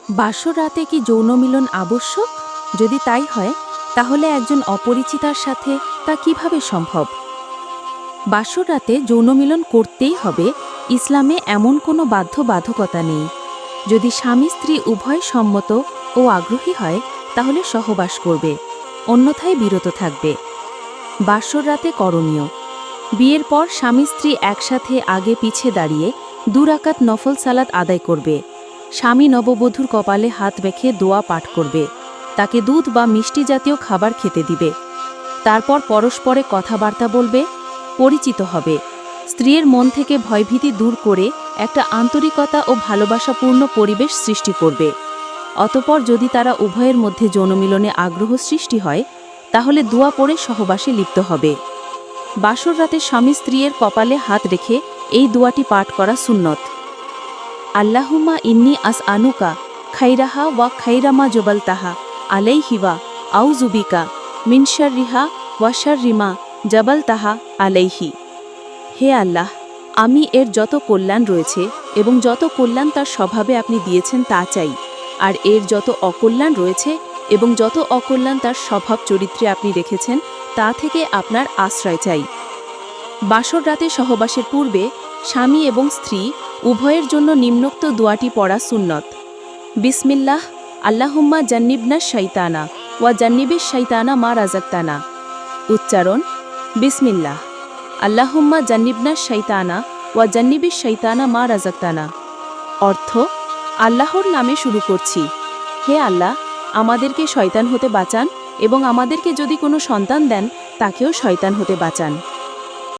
বাসর রাতে কি যৌন মিলন আবশ্যক? যদি তাই হয়, তাহলে একজন অপরিচিতার সাথে তা কিভাবে সম্ভব? বাসর রাতে যৌন মিলন করতেই হবে, ইসলামে এমন কোনো বাধ্যবাধকতা নেই। যদি স্বামী স্ত্রী উভয় সম্মত ও আগ্রহী হয়, তাহলে সহবাস করবে, অন্যথায় বিরত থাকবে। বাসর রাতে করণীয়: বিয়ের পর স্বামী স্ত্রী একসাথে আগে পিছে দাঁড়িয়ে 2 রাকাত নফল সালাত আদায় করবে। স্বামী নববধূর কপালে হাত রেখে দোয়া পাঠ করবে, তাকে দুধ বা মিষ্টি জাতীয় খাবার খেতে দিবে। তারপর পরস্পরে কথাবার্তা বলবে, পরিচিত হবে। স্ত্রীর মন থেকে ভয়ভীতি দূর করে একটা আন্তরিকতা ও ভালোবাসাপূর্ণ পরিবেশ সৃষ্টি করবে। অতঃপর যদি তারা উভয়ের মধ্যে যৌনমিলনে আগ্রহ সৃষ্টি হয়, তাহলে দোয়া পড়ে সহবাসে লিপ্ত হবে। বাসর রাতে স্বামী স্ত্রীর কপালে হাত রেখে এই দোয়াটি পাঠ করা সুন্নত: আল্লাহুম্মা ইন্নী আসআলুকা খাইরাহা ওয়া খাইরামা জবালতাহা আলাইহি ওয়া আউযুবিকা মিন শাররিহা ওয়া শাররি মা জবালতাহা আলাইহি। হে আল্লাহ, আমি এর যত কল্যাণ রয়েছে এবং যত কল্যাণ তার স্বভাবে আপনি দিয়েছেন তা চাই, আর এর যত অকল্যাণ রয়েছে এবং যত অকল্যাণ তার স্বভাব চরিত্রে আপনি রেখেছেন তা থেকে আপনার আশ্রয় চাই। বাসর রাতে সহবাসের পূর্বে স্বামী এবং স্ত্রী উভয়ের জন্য নিম্নোক্ত দোয়াটি পড়া সুন্নত: বিসমিল্লাহ আল্লাহুম্মা জান্নিবনা শাইতানা ওয়া জান্নিবিশ শাইতানা মা রাযাকতানা। উচ্চারণ: বিসমিল্লাহ আল্লাহুম্মা জান্নিবনা শাইতানা ওয়া জান্নিবিশ শাইতানা মা রাযাকতানা। অর্থ: আল্লাহর নামে শুরু করছি। হে আল্লাহ, আমাদেরকে শয়তান হতে বাঁচান এবং আমাদেরকে যদি কোনো সন্তান দেন তাকেও শয়তান হতে বাঁচান।